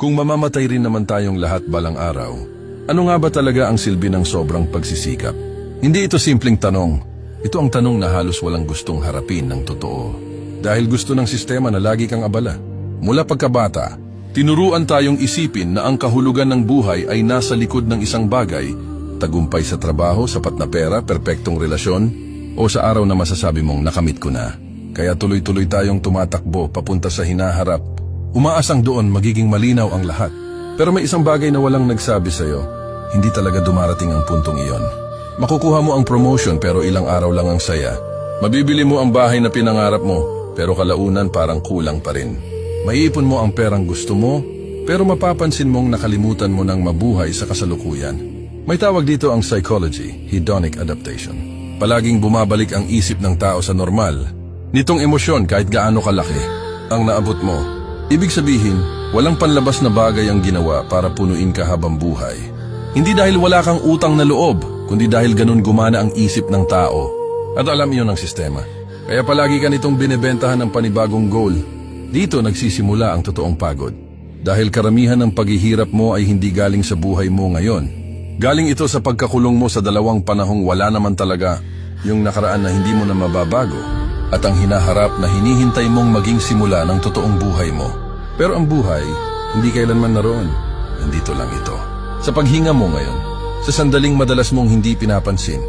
Kung mamamatay rin naman tayong lahat balang araw, ano nga ba talaga ang silbi ng sobrang pagsisikap? Hindi ito simpleng tanong. Ito ang tanong na halos walang gustong harapin ng totoo. Dahil gusto ng sistema na lagi kang abala. Mula pagkabata, tinuruan tayong isipin na ang kahulugan ng buhay ay nasa likod ng isang bagay, tagumpay sa trabaho, sapat na pera, perpektong relasyon, o sa araw na masasabi mong nakamit ko na. Kaya tuloy-tuloy tayong tumatakbo papunta sa hinaharap. Umaasang doon magiging malinaw ang lahat. Pero may isang bagay na walang nagsabi sa'yo, hindi talaga dumarating ang puntong iyon. Makukuha mo ang promotion pero ilang araw lang ang saya. Mabibili mo ang bahay na pinangarap mo pero kalaunan parang kulang pa rin. Maiipon mo ang perang gusto mo pero mapapansin mong nakalimutan mo ng mabuhay sa kasalukuyan. May tawag dito ang psychology, hedonic adaptation. Palaging bumabalik ang isip ng tao sa normal. Nitong emosyon kahit gaano kalaki ang naabot mo. Ibig sabihin, walang panlabas na bagay ang ginawa para punuin ka habang buhay. Hindi dahil wala kang utang na loob, kundi dahil ganun gumana ang isip ng tao. At alam iyon ng sistema. Kaya palagi ka nitong binebentahan ng panibagong goal. Dito nagsisimula ang totoong pagod. Dahil karamihan ng paghihirap mo ay hindi galing sa buhay mo ngayon. Galing ito sa pagkakulong mo sa dalawang panahong wala naman talaga, yung nakaraan na hindi mo na mababago, at ang hinaharap na hinihintay mong maging simula ng totoong buhay mo. Pero ang buhay, hindi kailanman naroon. Nandito lang ito. Sa paghinga mo ngayon, sa sandaling madalas mong hindi pinapansin.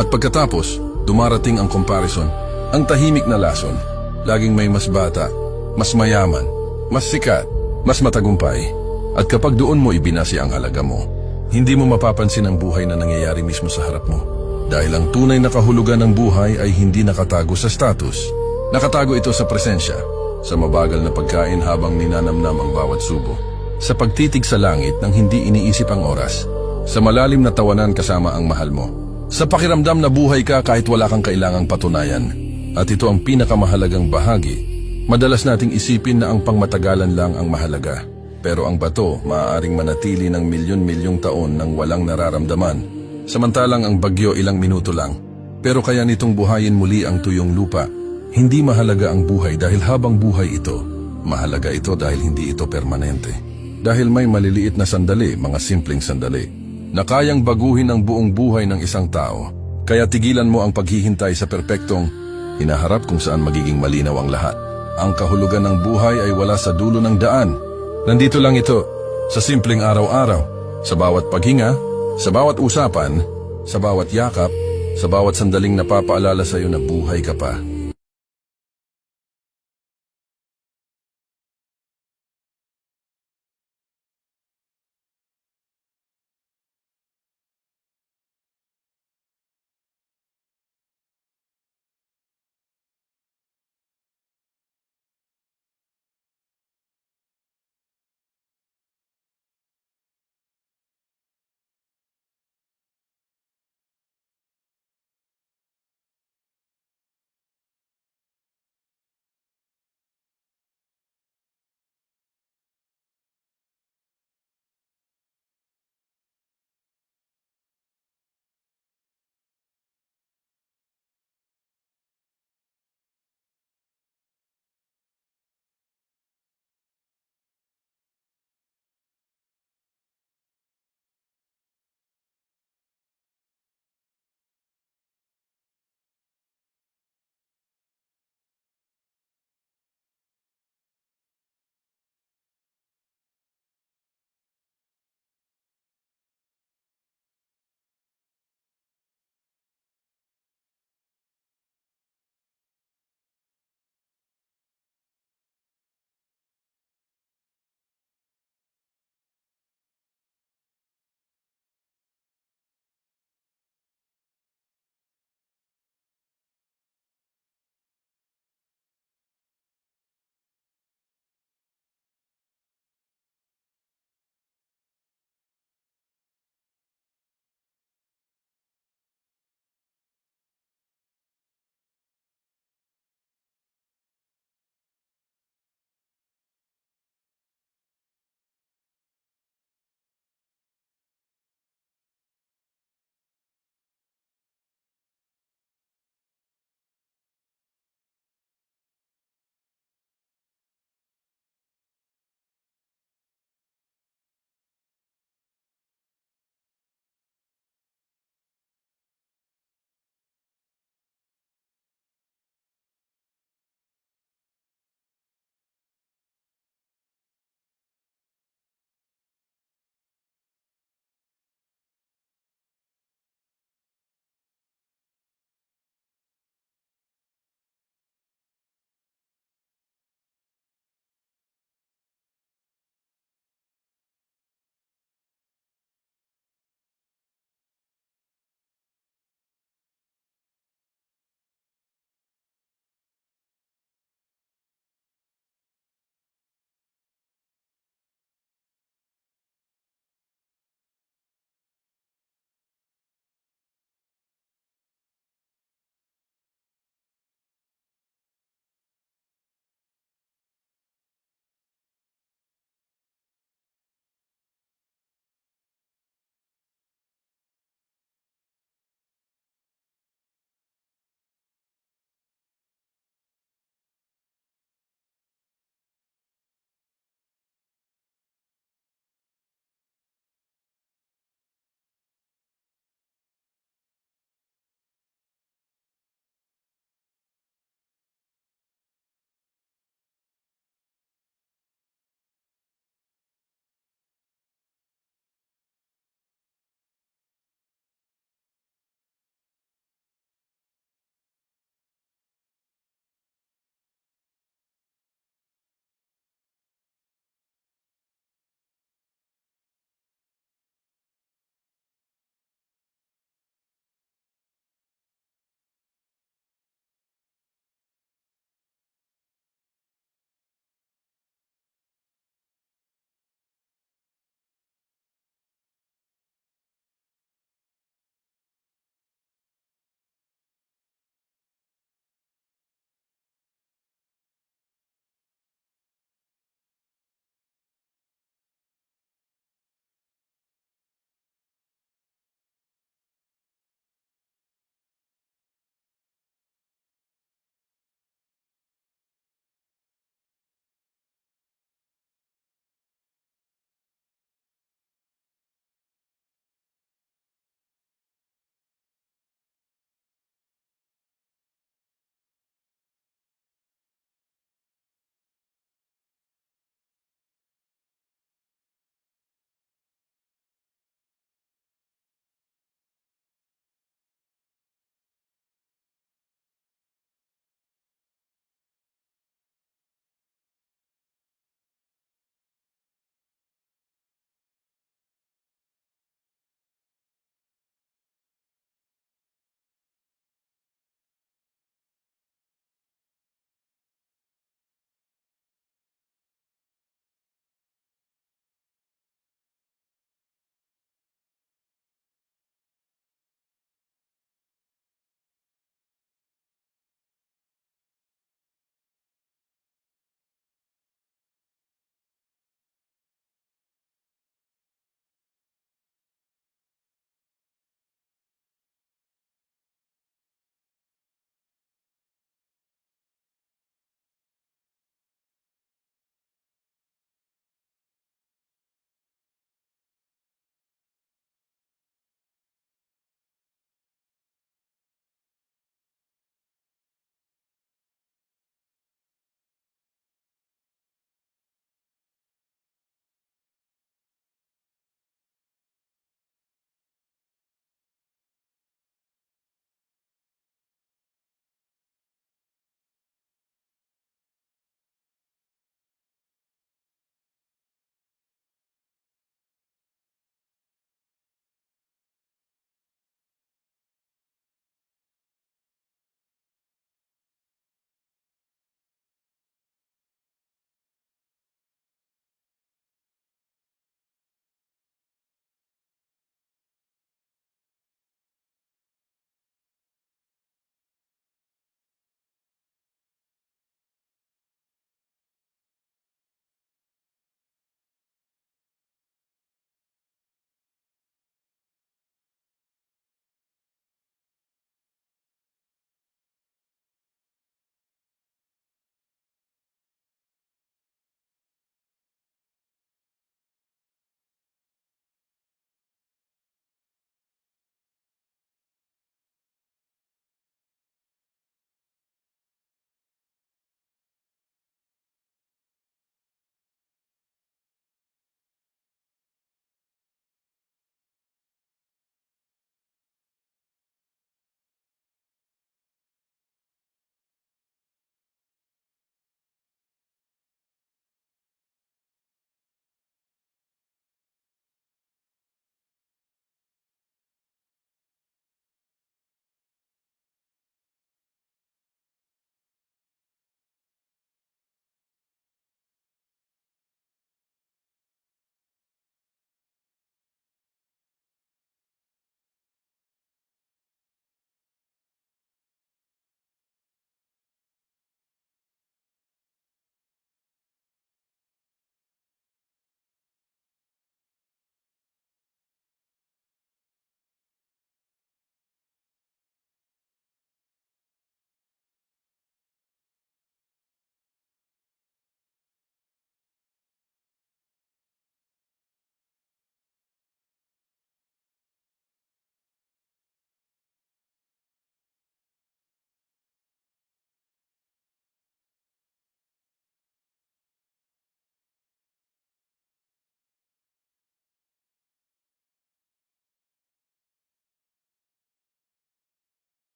At pagkatapos, dumarating ang comparison, ang tahimik na lason. Laging may mas bata, mas mayaman, mas sikat, mas matagumpay. At kapag doon mo ibinasi ang halaga mo, hindi mo mapapansin ang buhay na nangyayari mismo sa harap mo. Dahil ang tunay na kahulugan ng buhay ay hindi nakatago sa status. Nakatago ito sa presensya, sa mabagal na pagkain habang ninanamnam ang bawat subo, sa pagtitig sa langit nang hindi iniisip ang oras, sa malalim na tawanan kasama ang mahal mo, sa pakiramdam na buhay ka kahit wala kang kailangang patunayan. At ito ang pinakamahalagang bahagi. Madalas nating isipin na ang pangmatagalan lang ang mahalaga. Pero ang bato maaaring manatili ng milyon-milyong taon nang walang nararamdaman. Samantalang ang bagyo ilang minuto lang. Pero kaya nitong buhayin muli ang tuyong lupa. Hindi mahalaga ang buhay dahil habang buhay ito. Mahalaga ito dahil hindi ito permanente. Dahil may maliliit na sandali, mga simpleng sandali, na kayang baguhin ang buong buhay ng isang tao. Kaya tigilan mo ang paghihintay sa perpektong hinaharap kung saan magiging malinaw ang lahat. Ang kahulugan ng buhay ay wala sa dulo ng daan. Nandito lang ito, sa simpleng araw-araw, sa bawat paghinga, sa bawat usapan, sa bawat yakap, sa bawat sandaling napapaalala sa iyo na buhay ka pa.